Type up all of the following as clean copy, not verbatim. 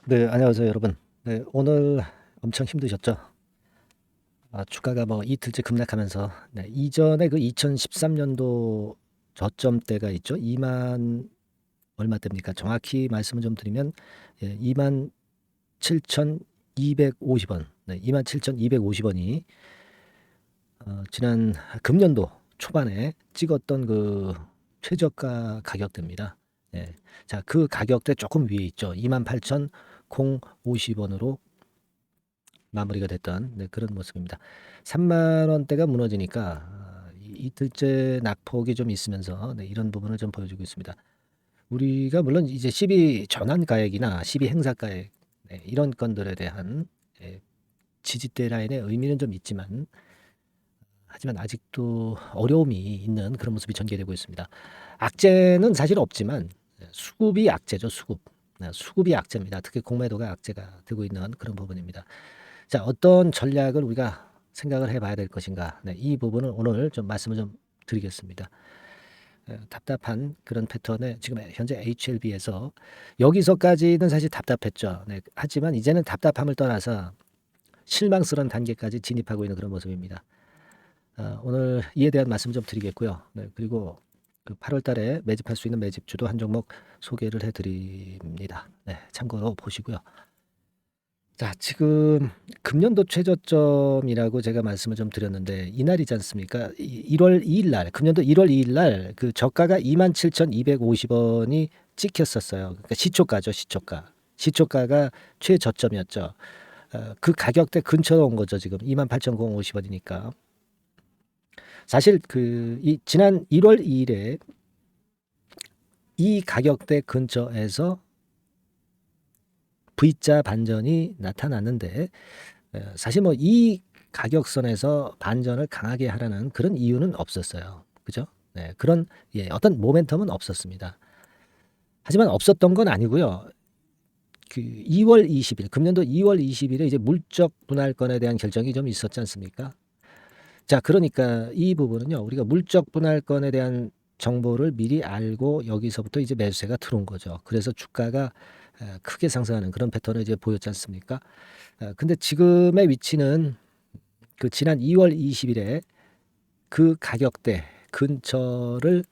네, 안녕하세요, 여러분. 네, 오늘 엄청 힘드셨죠? 주가가 뭐 이틀째 급락하면서, 네, 이전에 그 2013년도 저점대가 있죠. 2만 얼마대입니까? 정확히 말씀을 좀 드리면, 2만 7,250원. 네, 2만 7,250원이 지난 금년도 초반에 찍었던 그 최저가 가격대입니다. 네, 자, 그 가격대 조금 위에 있죠. 2만 8,050원으로 마무리가 됐던, 네, 그런 모습입니다. 3만 원대가 무너지니까 이틀째 낙폭이 좀 있으면서, 네, 이런 부분을 좀 보여주고 있습니다. 우리가 물론 이제 시비 전환가액이나 시비 행사가액, 네, 이런 건들에 대한 지지대 라인의 의미는 좀 있지만, 하지만 아직도 어려움이 있는 그런 모습이 전개되고 있습니다. 악재는 사실 없지만 수급이 악재죠, 수급. 수급이 악재입니다. 특히 공매도가 악재가 되고 있는 그런 부분입니다. 자, 어떤 전략을 우리가 생각을 해봐야 될 것인가. 네, 이 부분을 오늘 좀 말씀을 좀 드리겠습니다. 답답한 그런 패턴에 지금 현재 HLB에서 여기서까지는 사실 답답했죠. 네, 하지만 이제는 답답함을 떠나서 실망스러운 단계까지 진입하고 있는 그런 모습입니다. 오늘 이에 대한 말씀 좀 드리겠고요. 네, 그리고 그 8월 달에 매집할 수 있는 매집주도 한 종목 소개를 해드립니다. 네, 참고로 보시고요. 자, 지금 금년도 최저점이라고 제가 말씀을 좀 드렸는데 이날이지 않습니까? 1월 2일 날, 금년도 1월 2일 날 그 저가가 27,250원이 찍혔었어요. 그러니까 시초가죠, 시초가. 시초가가 최저점이었죠. 그 가격대 근처로 온 거죠, 지금. 28,050원이니까. 사실 이 지난 1월 2일에 이 가격대 근처에서 V자 반전이 나타났는데 사실 뭐 이 가격선에서 반전을 강하게 하라는 그런 이유는 없었어요. 그죠? 네, 그런 어떤 모멘텀은 없었습니다. 하지만 없었던 건 아니고요. 그 2월 20일, 금년도 2월 20일에 이제 물적 분할권에 대한 결정이 좀 있었지 않습니까? 자, 그러니까 이 부분은요, 우리가 물적 분할권에 대한 정보를 미리 알고 여기서부터 이제 매수세가 들어온 거죠. 그래서 주가가 크게 상승하는 그런 패턴을 이제 보였지 않습니까? 근데 지금의 위치는 그 지난 2월 20일에 그 가격대 근처를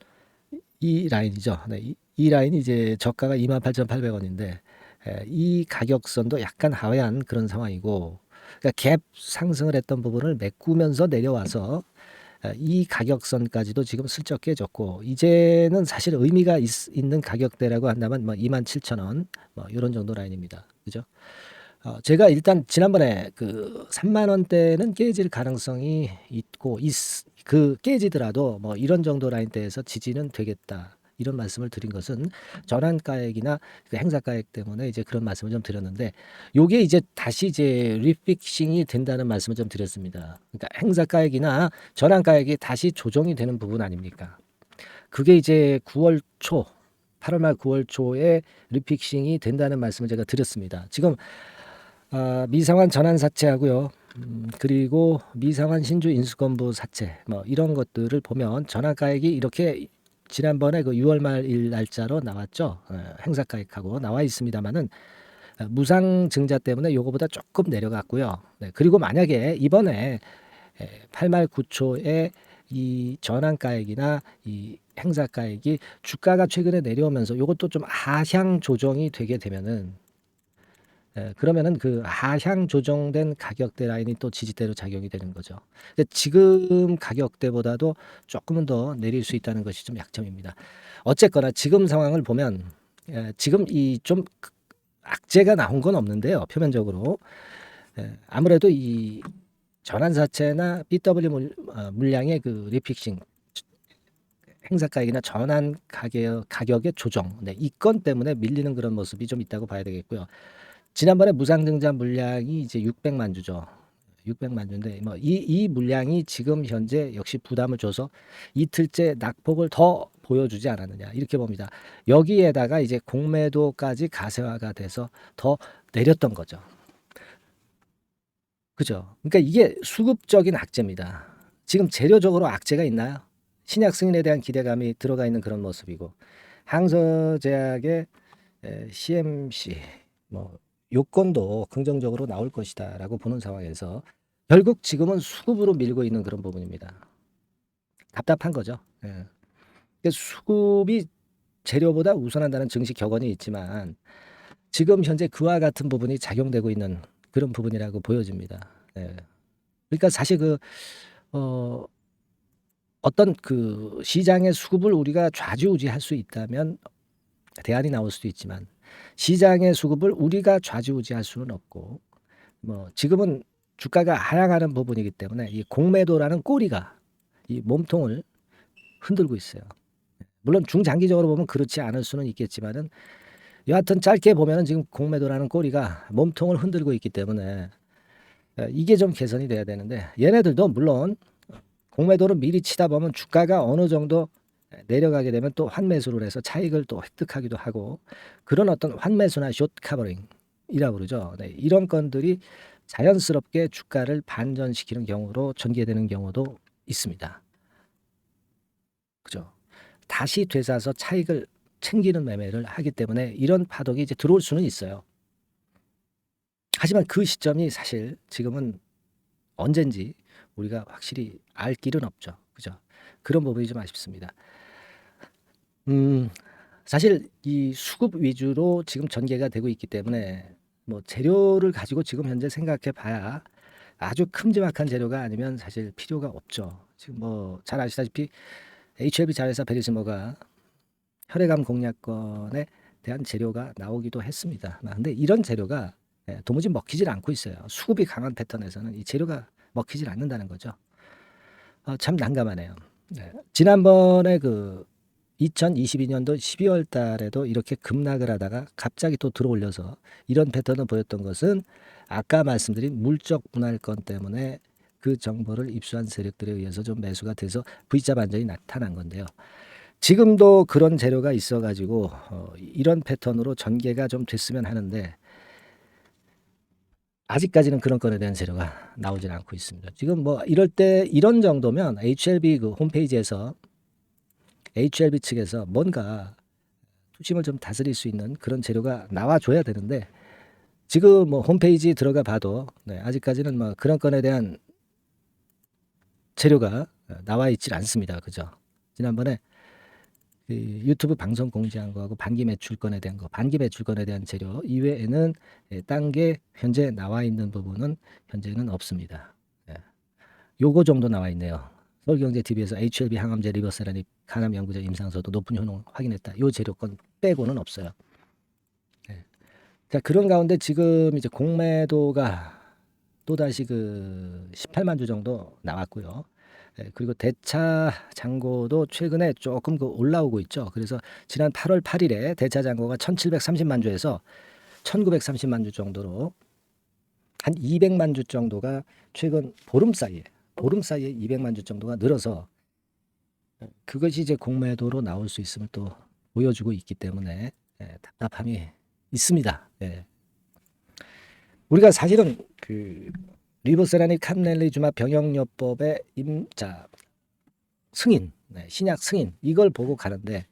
이 라인이죠. 네, 이 라인이 이제 저가가 28,800원인데 이 가격선도 약간 하회한 그런 상황이고, 그러니까 갭 상승을 했던 부분을 메꾸면서 내려와서 이 가격선까지도 지금 슬쩍 깨졌고, 이제는 사실 의미가 있는 가격대라고 한다면 뭐 27,000원 뭐 이런 정도 라인입니다. 그죠? 제가 일단 지난번에 그 3만 원대는 깨질 가능성이 있고 그 깨지더라도 뭐 이런 정도 라인대에서 지지는 되겠다. 이런 말씀을 드린 것은 전환가액이나 그 행사가액 때문에 이제 그런 말씀을 좀 드렸는데, 요게 이제 다시 이제 리픽싱이 된다는 말씀을 좀 드렸습니다. 그러니까 행사가액이나 전환가액이 다시 조정이 되는 부분 아닙니까? 그게 이제 9월 초, 8월 말 9월 초에 리픽싱이 된다는 말씀을 제가 드렸습니다. 지금 미상환 전환 사채하고요. 그리고 미상환 신주 인수건부 사채 뭐 이런 것들을 보면 전환가액이 이렇게 지난번에 그 6월 말일 날짜로 나왔죠. 행사가액하고 나와 있습니다만은 무상 증자 때문에 요거보다 조금 내려갔고요. 네, 그리고 만약에 이번에 8말 9초에 이 전환가액이나 이 행사가액이 주가가 최근에 내려오면서 요것도 좀 하향 조정이 되게 되면은, 그러면은 그 하향 조정된 가격대 라인이 또 지지대로 작용이 되는 거죠. 근데 지금 가격대보다도 조금은 더 내릴 수 있다는 것이 좀 약점입니다. 어쨌거나 지금 상황을 보면 지금 이 좀 악재가 나온 건 없는데요. 표면적으로 아무래도 이 전환사채나 BW 물량의 그 리픽싱 행사가액이나 전환 가격의 조정, 네, 이 건 때문에 밀리는 그런 모습이 좀 있다고 봐야 되겠고요. 지난번에 무상증자 물량이 이제 600만 주죠. 600만 주인데 뭐 이 물량이 지금 현재 역시 부담을 줘서 이틀째 낙폭을 더 보여주지 않았느냐 이렇게 봅니다. 여기에다가 이제 공매도까지 가세화가 돼서 더 내렸던 거죠. 그죠? 그러니까 이게 수급적인 악재입니다. 지금 재료적으로 악재가 있나요? 신약 승인에 대한 기대감이 들어가 있는 그런 모습이고, 항서제약의 CMC 뭐 요건도 긍정적으로 나올 것이다라고 보는 상황에서 결국 지금은 수급으로 밀고 있는 그런 부분입니다. 답답한 거죠. 예. 수급이 재료보다 우선한다는 증시 격언이 있지만 지금 현재 그와 같은 부분이 작용되고 있는 그런 부분이라고 보여집니다. 예. 그러니까 사실 어, 어떤 시장의 수급을 우리가 좌지우지할 수 있다면 대안이 나올 수도 있지만 시장의 수급을 우리가 좌지우지할 수는 없고 지금은 주가가 하락하는 부분이기 때문에 이 공매도라는 꼬리가 이 몸통을 흔들고 있어요. 물론 중장기적으로 보면 그렇지 않을 수는 있겠지만은 여하튼 짧게 보면은 지금 공매도라는 꼬리가 몸통을 흔들고 있기 때문에 이게 좀 개선이 돼야 되는데 얘네들도 물론 공매도를 미리 치다 보면 주가가 어느 정도 내려가게 되면 또 환매수를 해서 차익을 또 획득하기도 하고 그런 어떤 환매수나 숏 커버링이라고 그러죠. 네, 이런 건들이 자연스럽게 주가를 반전시키는 경우로 전개되는 경우도 있습니다. 그죠? 다시 되살아서 차익을 챙기는 매매를 하기 때문에 이런 파동이 이제 들어올 수는 있어요. 하지만 그 시점이 사실 지금은 언젠지 우리가 확실히 알 길은 없죠. 그죠? 그런 부분이 좀 아쉽습니다. 사실 이 수급 위주로 지금 전개가 되고 있기 때문에 재료를 가지고 지금 현재 생각해 봐야 아주 큼지막한 재료가 아니면 사실 필요가 없죠. 지금 잘 아시다시피 HLB 자회사 베리스모가 혈액암 공략권에 대한 재료가 나오기도 했습니다. 근데 이런 재료가 도무지 먹히질 않고 있어요. 수급이 강한 패턴에서는 이 재료가 먹히질 않는다는 거죠. 참 난감하네요. 네. 지난번에 2022년도 12월 달에도 이렇게 급락을 하다가 갑자기 또 들어올려서 이런 패턴을 보였던 것은 아까 말씀드린 물적 분할권 때문에 그 정보를 입수한 세력들에 의해서 좀 매수가 돼서 V자 반전이 나타난 건데요. 지금도 그런 재료가 있어가지고 이런 패턴으로 전개가 좀 됐으면 하는데 아직까지는 그런 건에 대한 재료가 나오질 않고 있습니다. 지금 이럴 때 이런 정도면 HLB 홈페이지에서 HLB 측에서 뭔가 투심을 좀 다스릴 수 있는 그런 재료가 나와줘야 되는데 지금 홈페이지 들어가 봐도 아직까지는 그런 건에 대한 재료가 나와 있질 않습니다. 그죠? 지난번에 유튜브 방송 공지한 거하고 반기 매출권에 대한 거, 반기 매출권에 대한 재료 이외에는 딴 게 현재 나와 있는 부분은 현재는 없습니다. 요거 정도 나와 있네요. 서울경제TV에서 HLB 항암제 리버세라닉 간암 연구자 임상서도 높은 효능 확인했다. 요 재료권 빼고는 없어요. 자, 그런 가운데 지금 이제 공매도가 또다시 18만 주 정도 나왔고요. 그리고 대차 잔고도 최근에 조금 올라오고 있죠. 그래서 지난 8월 8일에 대차 잔고가 1730만 주에서 1930만 주 정도로 한 200만 주 정도가 최근 보름 사이에 200만 주 정도가 늘어서 그것이 이제 공매도로 나올 수 있음을 또 보여주고 있기 때문에 답답함이 있습니다. 우리가 사실은 리보세라닉 캄넬리주마 병역요법의 승인, 신약 승인 이걸 보고 가는데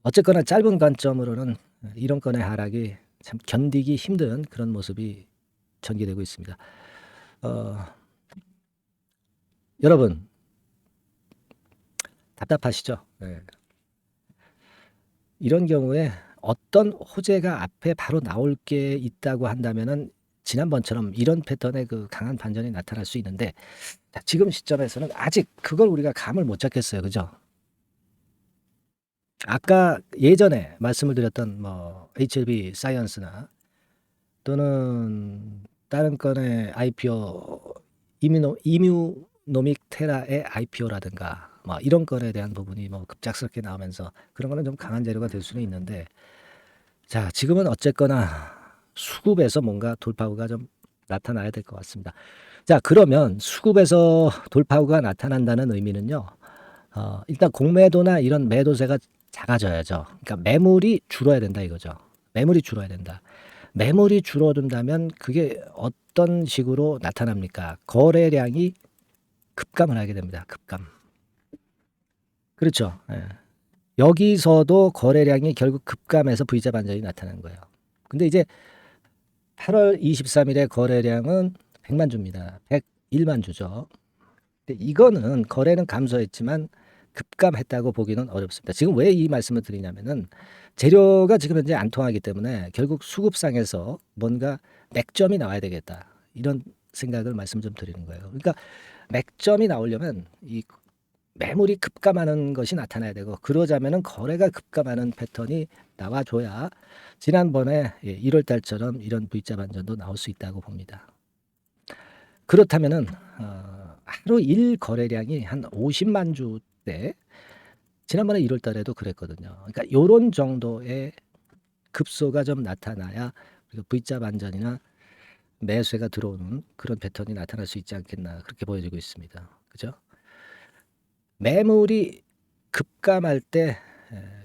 어쨌거나 짧은 관점으로는 이런 건의 하락이 참 견디기 힘든 그런 모습이 전개되고 있습니다. 여러분 답답하시죠? 이런 경우에 어떤 호재가 앞에 바로 나올 게 있다고 한다면은 지난번처럼 이런 패턴의 강한 반전이 나타날 수 있는데 지금 시점에서는 아직 그걸 우리가 감을 못 잡겠어요. 그죠? 아까 예전에 말씀을 드렸던 HLB 사이언스나 또는 다른 건의 IPO 이뮤노믹 테라의 IPO라든가 이런 건에 대한 부분이 급작스럽게 나오면서 그런 거는 좀 강한 재료가 될 수는 있는데 자, 지금은 어쨌거나 수급에서 뭔가 돌파구가 좀 나타나야 될 것 같습니다. 자, 그러면 수급에서 돌파구가 나타난다는 의미는요. 일단 공매도나 이런 매도세가 작아져야죠. 그러니까 매물이 줄어야 된다 이거죠. 매물이 줄어야 된다. 매물이 줄어든다면 그게 어떤 식으로 나타납니까? 거래량이 급감을 하게 됩니다. 급감. 그렇죠. 여기서도 거래량이 결국 급감해서 V자 반전이 나타나는 거예요. 근데 이제 8월 23일에 거래량은 100만 주입니다. 101만 주죠. 근데 이거는 거래는 감소했지만 급감했다고 보기는 어렵습니다. 지금 왜 이 말씀을 드리냐면은 재료가 지금 현재 안 통하기 때문에 결국 수급상에서 뭔가 맥점이 나와야 되겠다. 이런 생각을 말씀 좀 드리는 거예요. 그러니까 맥점이 나오려면 이 매물이 급감하는 것이 나타나야 되고, 그러자면은 거래가 급감하는 패턴이 나와줘야 지난번에 1월 달처럼 이런 V자 반전도 나올 수 있다고 봅니다. 그렇다면은 하루 일 거래량이 한 50만 주대, 지난번에 1월 달에도 그랬거든요. 그러니까 요런 정도의 급소가 좀 나타나야 우리가 V자 반전이나 매수세가 들어오는 그런 패턴이 나타날 수 있지 않겠나, 그렇게 보여지고 있습니다. 그죠? 매물이 급감할 때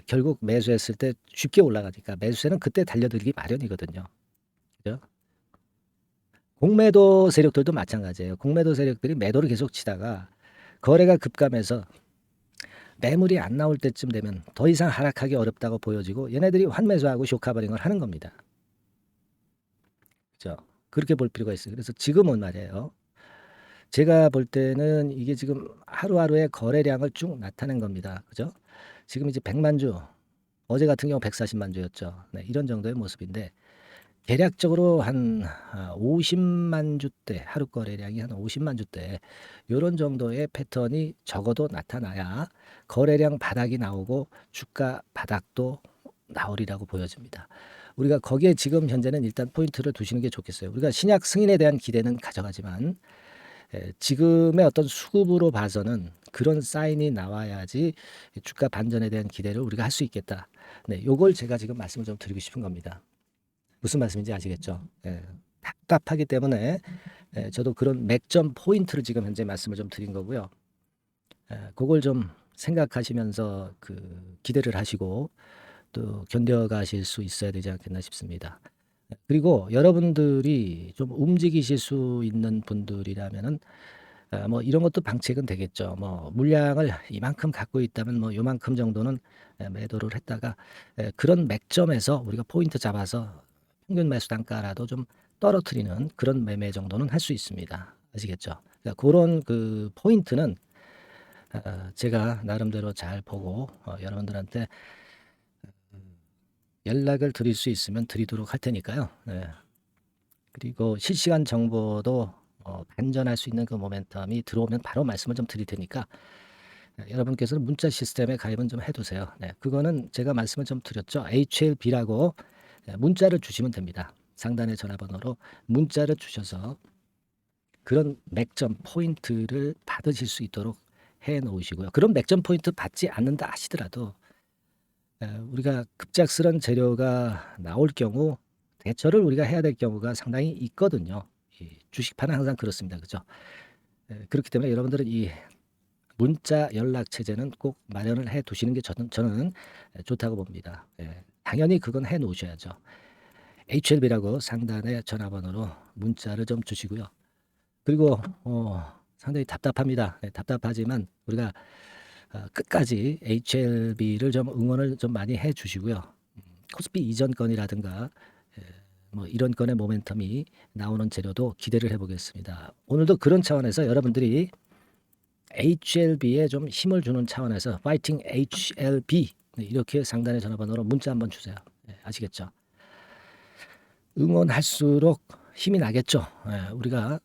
결국 매수했을 때 쉽게 올라가니까 매수세는 그때 달려들기 마련이거든요. 그죠? 공매도 세력들도 마찬가지예요. 공매도 세력들이 매도를 계속 치다가 거래가 급감해서 매물이 안 나올 때쯤 되면 더 이상 하락하기 어렵다고 보여지고 얘네들이 환매수하고 쇼카버링을 하는 겁니다. 그죠? 그렇게 볼 필요가 있어요. 그래서 지금은 말이에요. 제가 볼 때는 이게 지금 하루하루의 거래량을 쭉 나타낸 겁니다. 그죠? 지금 이제 100만 주, 어제 같은 경우 140만 주였죠. 네, 이런 정도의 모습인데 대략적으로 한 50만 주대, 하루 거래량이 한 50만 주대, 이런 정도의 패턴이 적어도 나타나야 거래량 바닥이 나오고 주가 바닥도 나오리라고 보여집니다. 우리가 거기에 지금 현재는 일단 포인트를 두시는 게 좋겠어요. 우리가 신약 승인에 대한 기대는 가져가지만 지금의 어떤 수급으로 봐서는 그런 사인이 나와야지 주가 반전에 대한 기대를 우리가 할 수 있겠다. 네, 요걸 제가 지금 말씀을 좀 드리고 싶은 겁니다. 무슨 말씀인지 아시겠죠? 답답하기 때문에 저도 그런 맥점 포인트를 지금 현재 말씀을 좀 드린 거고요. 그걸 좀 생각하시면서 그 기대를 하시고 또 견뎌가실 수 있어야 되지 않겠나 싶습니다. 그리고 여러분들이 좀 움직이실 수 있는 분들이라면은 뭐 이런 것도 방책은 되겠죠. 뭐 물량을 이만큼 갖고 있다면 뭐 요만큼 정도는 매도를 했다가 그런 맥점에서 우리가 포인트 잡아서 평균 매수 단가라도 좀 떨어뜨리는 그런 매매 정도는 할 수 있습니다. 아시겠죠? 그러니까 그런 그 포인트는 제가 나름대로 잘 보고 여러분들한테 연락을 드릴 수 있으면 드리도록 할 테니까요. 네. 그리고 실시간 정보도 반전할 수 있는 그 모멘텀이 들어오면 바로 말씀을 좀 드릴 테니까 여러분께서는 문자 시스템에 가입은 좀 해두세요. 네, 그거는 제가 말씀을 좀 드렸죠. HLB라고 문자를 주시면 됩니다. 상단의 전화번호로 문자를 주셔서 그런 맥점 포인트를 받으실 수 있도록 해 놓으시고요. 그런 맥점 포인트 받지 않는다 하시더라도 우리가 급작스런 재료가 나올 경우 대처를 우리가 해야 될 경우가 상당히 있거든요. 이 주식판은 항상 그렇습니다. 그죠? 그렇기 때문에 여러분들은 이 문자 연락 체제는 꼭 마련을 해 두시는 게 저는 좋다고 봅니다. 당연히 그건 해 놓으셔야죠. HLB라고 상단의 전화번호로 문자를 좀 주시고요. 그리고 상당히 답답합니다. 답답하지만 우리가 끝까지 HLB를 좀 응원을 좀 많이 해 주시고요. 코스피 이전 건이라든가 뭐 이런 건의 모멘텀이 나오는 재료도 기대를 해보겠습니다. 오늘도 그런 차원에서 여러분들이 HLB에 좀 힘을 주는 차원에서 파이팅 HLB 이렇게 상단의 전화번호로 문자 한번 주세요. 아시겠죠? 응원할수록 힘이 나겠죠. 우리가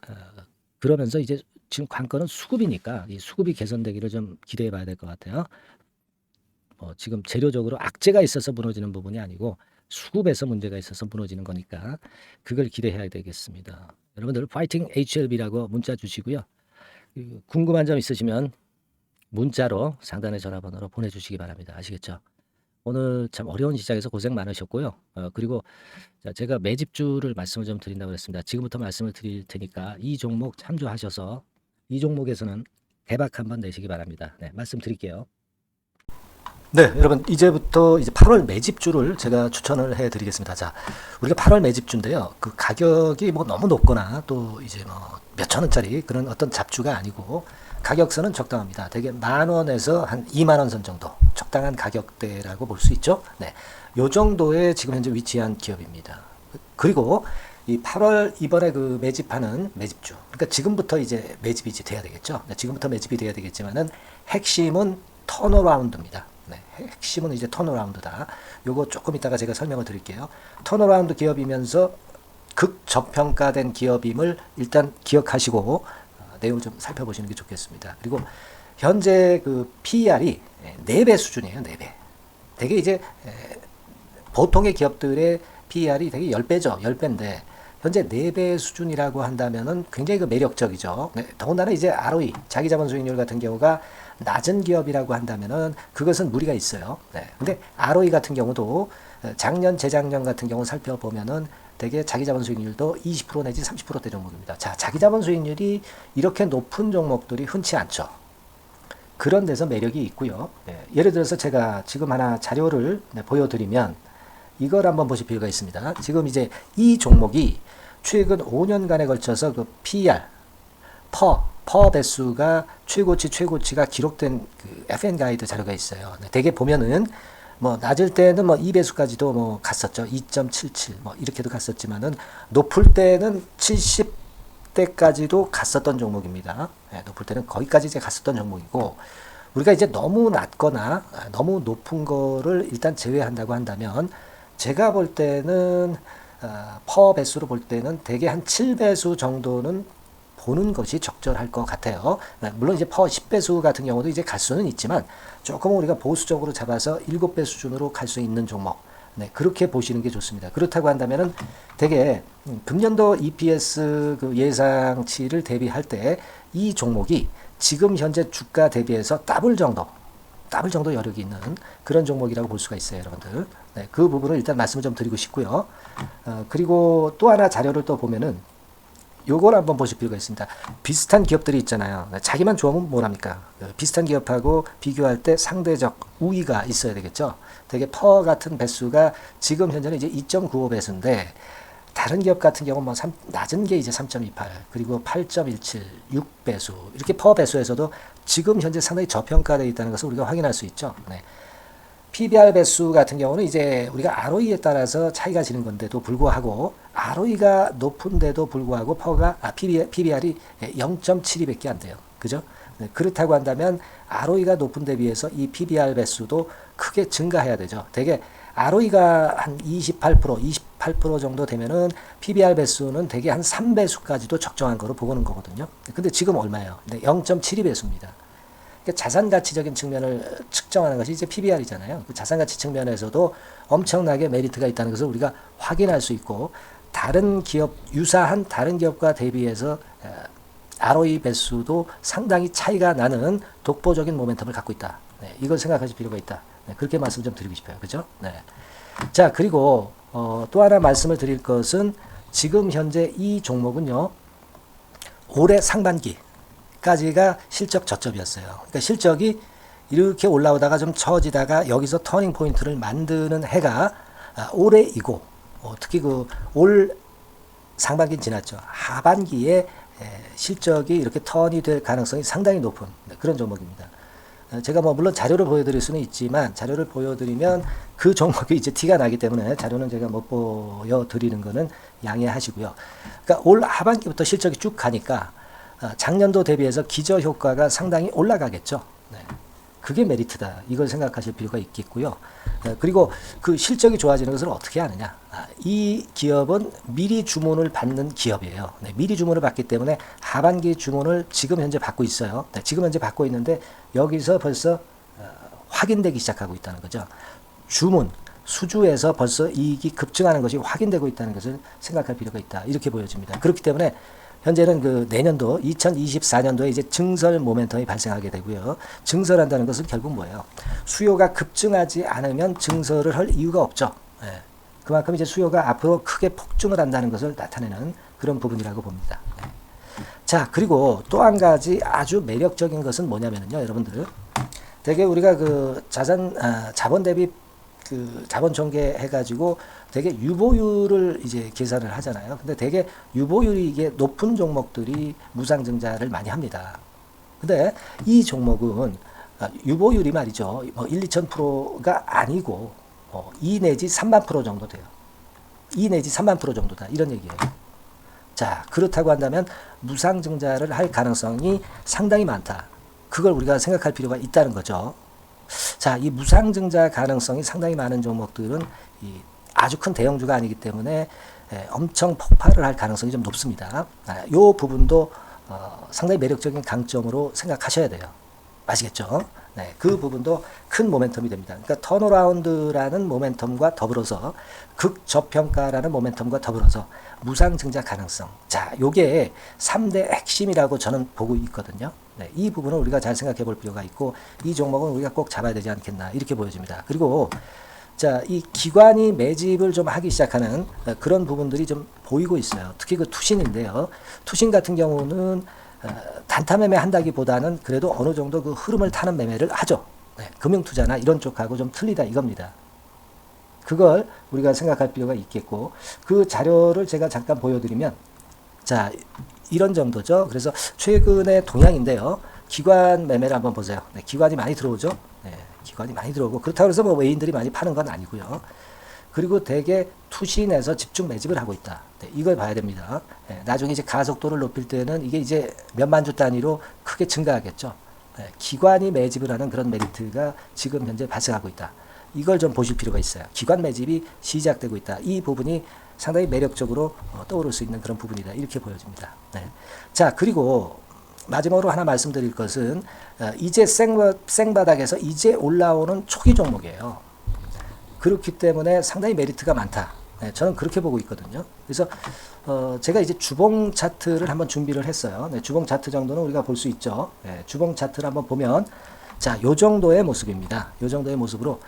그러면서 이제 지금 관건은 수급이니까 이 수급이 개선되기를 좀 기대해 봐야 될 것 같아요. 지금 재료적으로 악재가 있어서 무너지는 부분이 아니고 수급에서 문제가 있어서 무너지는 거니까 그걸 기대해야 되겠습니다. 여러분들 파이팅 HLB라고 문자 주시고요. 궁금한 점 있으시면 문자로 상단의 전화번호로 보내주시기 바랍니다. 아시겠죠? 오늘 참 어려운 시장에서 고생 많으셨고요. 그리고 제가 매집주를 말씀을 좀 드린다고 했습니다. 지금부터 말씀을 드릴 테니까 이 종목 참조하셔서 이 종목에서는 대박 한번 내시기 바랍니다. 네, 말씀드릴게요. 네, 여러분 이제부터 이제 8월 매집주를 제가 추천을 해드리겠습니다. 자, 우리가 8월 매집주인데요. 그 가격이 뭐 너무 높거나 또 이제 뭐 몇천 원짜리 그런 어떤 잡주가 아니고 가격선은 적당합니다. 대개 10,000원에서 한 20,000원 선 정도 적당한 가격대라고 볼 수 있죠. 네, 요 정도의 지금 현재 위치한 기업입니다. 그리고 이 8월 이번에 그 매집하는 매집주. 그러니까 지금부터 이제 매집이 돼야 되겠죠. 지금부터 매집이 돼야 되겠지만은 핵심은 턴어라운드입니다. 네, 핵심은 이제 턴어라운드다. 요거 조금 이따가 제가 설명을 드릴게요. 턴어라운드 기업이면서 극저평가된 기업임을 일단 기억하시고 내용을 좀 살펴보시는 게 좋겠습니다. 그리고 현재 그 PER이 4배 수준이에요. 4배. 되게 이제 보통의 기업들의 PER이 되게 10배죠. 10배인데 현재 4배 수준이라고 한다면은 굉장히 그 매력적이죠. 네, 더군다나 이제 ROE, 자기자본 수익률 같은 경우가 낮은 기업이라고 한다면은 그것은 무리가 있어요. 네. 근데 ROE 같은 경우도 작년, 재작년 같은 경우 살펴보면은 되게 자기자본 수익률도 20% 내지 30%대 종목입니다. 자, 자기자본 수익률이 이렇게 높은 종목들이 흔치 않죠. 그런 데서 매력이 있고요. 네. 예를 들어서 제가 지금 하나 자료를 보여드리면 이걸 한번 보실 필요가 있습니다. 지금 이제 이 종목이 최근 5년간에 걸쳐서 그 PER, 퍼 배수가 최고치가 기록된 그 FN 가이드 자료가 있어요. 대개 보면은 뭐 낮을 때는 뭐 2배수까지도 뭐 갔었죠. 2.77 뭐 이렇게도 갔었지만은 높을 때는 70대까지도 갔었던 종목입니다. 네, 높을 때는 거기까지 이제 갔었던 종목이고 우리가 이제 너무 낮거나 너무 높은 거를 일단 제외한다고 한다면 제가 볼 때는 퍼 배수로 볼 때는 대개 한 7배수 정도는 보는 것이 적절할 것 같아요. 물론 이제 퍼 10배수 같은 경우도 이제 갈 수는 있지만 조금 우리가 보수적으로 잡아서 7배 수준으로 갈 수 있는 종목. 네, 그렇게 보시는 게 좋습니다. 그렇다고 한다면은 되게 금년도 EPS 그 예상치를 대비할 때 이 종목이 지금 현재 주가 대비해서 더블 정도 여력이 있는 그런 종목이라고 볼 수가 있어요, 여러분들. 네, 그 부분을 일단 말씀을 좀 드리고 싶고요. 그리고 또 하나 자료를 또 보면은 요걸 한번 보실 필요가 있습니다. 비슷한 기업들이 있잖아요. 자기만 좋으면 뭐랍니까? 비슷한 기업하고 비교할 때 상대적 우위가 있어야 되겠죠. 되게 퍼 같은 배수가 지금 현재는 이제 2.95배수인데 다른 기업 같은 경우는 뭐 낮은 게 이제 3.28 그리고 8.17, 6배수 이렇게 퍼 배수에서도 지금 현재 상당히 저평가되어 있다는 것을 우리가 확인할 수 있죠. 네. PBR 배수 같은 경우는 이제 우리가 ROE에 따라서 차이가 지는 건데도 불구하고 ROE가 높은데도 불구하고 PBR이 0.72밖에 안 돼요. 그죠? 네, 그렇다고 한다면 ROE가 높은 데 비해서 이 PBR 배수도 크게 증가해야 되죠. 되게 ROE가 한 28% 정도 되면은 PBR 배수는 되게 한 3배수까지도 적정한 거로 보고는 거거든요. 근데 지금 얼마예요? 네, 0.72배수입니다. 그러니까 자산가치적인 측면을 측정하는 것이 이제 PBR이잖아요. 그 자산가치 측면에서도 엄청나게 메리트가 있다는 것을 우리가 확인할 수 있고 다른 기업, 유사한 다른 기업과 대비해서 ROE 배수도 상당히 차이가 나는 독보적인 모멘텀을 갖고 있다. 네, 이걸 생각하실 필요가 있다. 네, 그렇게 말씀 좀 드리고 싶어요. 그죠? 네. 자, 그리고 또 하나 말씀을 드릴 것은 지금 현재 이 종목은요. 올해 상반기 까지가 실적 저점이었어요. 그러니까 실적이 이렇게 올라오다가 좀 처지다가 여기서 터닝 포인트를 만드는 해가 올해이고 특히 그 올 상반기 지났죠. 하반기에 실적이 이렇게 턴이 될 가능성이 상당히 높은 그런 종목입니다. 제가 뭐 물론 자료를 보여드릴 수는 있지만 자료를 보여드리면 그 종목이 이제 티가 나기 때문에 자료는 제가 못 보여드리는 거는 양해하시고요. 그러니까 올 하반기부터 실적이 쭉 가니까 작년도 대비해서 기저효과가 상당히 올라가겠죠. 네. 그게 메리트다. 이걸 생각하실 필요가 있겠고요. 그리고 그 실적이 좋아지는 것을 어떻게 하느냐. 이 기업은 미리 주문을 받는 기업이에요. 네. 미리 주문을 받기 때문에 하반기 주문을 지금 현재 받고 있어요. 네. 지금 현재 받고 있는데 여기서 벌써 확인되기 시작하고 있다는 거죠. 주문, 수주에서 벌써 이익이 급증하는 것이 확인되고 있다는 것을 생각할 필요가 있다. 이렇게 보여집니다. 그렇기 때문에 현재는 그 내년도 2024년도에 이제 증설 모멘텀이 발생하게 되고요. 증설한다는 것은 결국 뭐예요? 수요가 급증하지 않으면 증설을 할 이유가 없죠. 네. 그만큼 이제 수요가 앞으로 크게 폭증을 한다는 것을 나타내는 그런 부분이라고 봅니다. 네. 자, 그리고 또 한 가지 아주 매력적인 것은 뭐냐면요, 여러분들. 되게 우리가 그 자본 대비 그 자본 전개 해가지고 되게 유보율을 이제 계산을 하잖아요. 근데 되게 유보율이 이게 높은 종목들이 무상증자를 많이 합니다. 근데 이 종목은 유보율이 말이죠. 뭐 1, 2천 프로가 아니고 2 내지 3만 프로 정도 돼요. 2 내지 3만 프로 정도다. 이런 얘기예요. 자, 그렇다고 한다면 무상증자를 할 가능성이 상당히 많다. 그걸 우리가 생각할 필요가 있다는 거죠. 자, 이 무상증자 가능성이 상당히 많은 종목들은 아주 큰 대형주가 아니기 때문에 엄청 폭발을 할 가능성이 좀 높습니다. 이 부분도 상당히 매력적인 강점으로 생각하셔야 돼요. 아시겠죠? 네, 그 부분도 큰 모멘텀이 됩니다. 그러니까 턴어라운드라는 모멘텀과 더불어서 극저평가라는 모멘텀과 더불어서 무상증자 가능성. 자, 요게 3대 핵심이라고 저는 보고 있거든요. 네, 이 부분을 우리가 잘 생각해 볼 필요가 있고 이 종목은 우리가 꼭 잡아야 되지 않겠나 이렇게 보여집니다. 그리고 자, 이 기관이 매집을 좀 하기 시작하는 그런 부분들이 좀 보이고 있어요. 특히 그 투신인데요. 투신 같은 경우는 단타 매매 한다기보다는 그래도 어느 정도 그 흐름을 타는 매매를 하죠. 네, 금융투자나 이런 쪽하고 좀 틀리다 이겁니다. 그걸 우리가 생각할 필요가 있겠고 그 자료를 제가 잠깐 보여드리면 자, 이런 정도죠. 그래서 최근의 동향인데요. 기관 매매를 한번 보세요. 네, 기관이 많이 들어오죠. 네, 기관이 많이 들어오고 그렇다고 해서 뭐 외인들이 많이 파는 건 아니고요. 그리고 대개 투신에서 집중 매집을 하고 있다. 네, 이걸 봐야 됩니다. 네, 나중에 이제 가속도를 높일 때는 이게 이제 몇만 주 단위로 크게 증가하겠죠. 네, 기관이 매집을 하는 그런 메리트가 지금 현재 발생하고 있다. 이걸 좀 보실 필요가 있어요. 기관 매집이 시작되고 있다. 이 부분이 상당히 매력적으로 떠오를 수 있는 그런 부분이다. 이렇게 보여집니다. 네. 자, 그리고 마지막으로 하나 말씀드릴 것은 이제 생바닥에서 이제 올라오는 초기 종목이에요. 그렇기 때문에 상당히 메리트가 많다. 네, 저는 그렇게 보고 있거든요. 그래서 제가 이제 주봉 차트를 한번 준비를 했어요. 네, 주봉 차트 정도는 우리가 볼 수 있죠. 네, 주봉 차트를 한번 보면 자, 요 정도의 모습입니다. 요 정도의 모습으로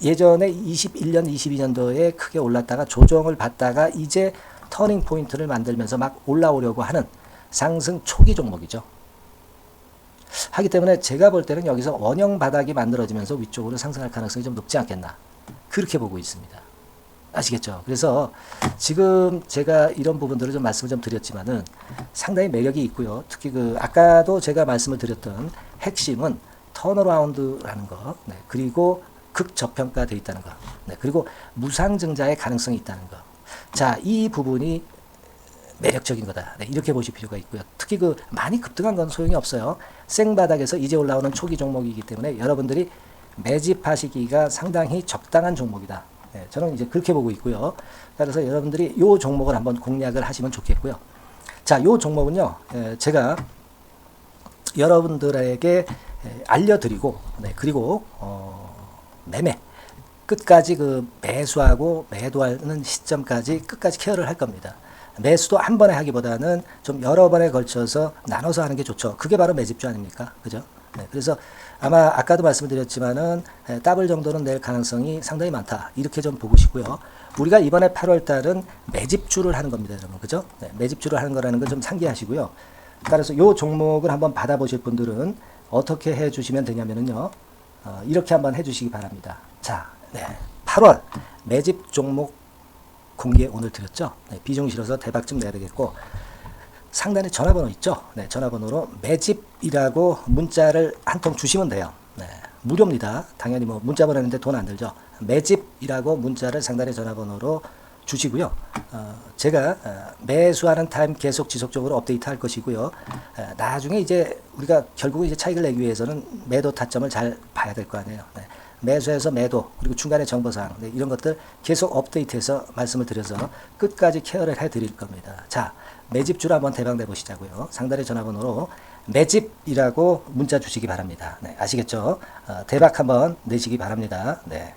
예전에 21년, 22년도에 크게 올랐다가 조정을 받다가 이제 터닝 포인트를 만들면서 막 올라오려고 하는 상승 초기 종목이죠. 하기 때문에 제가 볼 때는 여기서 원형 바닥이 만들어지면서 위쪽으로 상승할 가능성이 좀 높지 않겠나. 그렇게 보고 있습니다. 아시겠죠? 그래서 지금 제가 이런 부분들을 좀 말씀을 좀 드렸지만은 상당히 매력이 있고요. 특히 그 아까도 제가 말씀을 드렸던 핵심은 턴어라운드라는 거, 네, 그리고 극저평가되어 있다는 거, 네, 그리고 무상증자의 가능성이 있다는 거. 자, 이 부분이 매력적인 거다. 네, 이렇게 보실 필요가 있고요. 특히 그 많이 급등한 건 소용이 없어요. 생바닥에서 이제 올라오는 초기 종목이기 때문에 여러분들이 매집하시기가 상당히 적당한 종목이다. 네, 저는 이제 그렇게 보고 있고요. 따라서 여러분들이 이 종목을 한번 공략을 하시면 좋겠고요. 자, 이 종목은요, 제가 여러분들에게 알려드리고, 네, 그리고 매매 끝까지 그 매수하고 매도하는 시점까지 끝까지 케어를 할 겁니다. 매수도 한 번에 하기보다는 좀 여러 번에 걸쳐서 나눠서 하는 게 좋죠. 그게 바로 매집주 아닙니까? 그죠? 네, 그래서 아마 아까도 말씀드렸지만은 더블 정도는 낼 가능성이 상당히 많다. 이렇게 좀 보시고요. 우리가 이번에 8월 달은 매집주를 하는 겁니다, 여러분. 그죠? 네, 매집주를 하는 거라는 걸 좀 상기하시고요. 따라서 요 종목을 한번 받아보실 분들은 어떻게 해 주시면 되냐면은요. 이렇게 한번 해 주시기 바랍니다. 자, 네, 8월 매집 종목 공개 오늘 드렸죠. 네, 비중 실어서 대박 좀 내야 되겠고 상단에 전화번호 있죠. 네, 전화번호로 매집이라고 문자를 한 통 주시면 돼요. 네, 무료입니다. 당연히 뭐 문자 보내는데 돈 안 들죠. 매집이라고 문자를 상단의 전화번호로 주시고요. 제가 매수하는 타임 계속 지속적으로 업데이트 할 것이고요. 나중에 이제 우리가 결국 이제 차익을 내기 위해서는 매도 타점을 잘 봐야 될 거 아니에요. 네. 매수해서 매도 그리고 중간에 정보사항 네, 이런 것들 계속 업데이트해서 말씀을 드려서 끝까지 케어를 해드릴 겁니다. 자, 매집주를 한번 대박 내보시자고요. 상단의 전화번호로 매집이라고 문자 주시기 바랍니다. 네, 아시겠죠? 대박 한번 내시기 바랍니다. 네.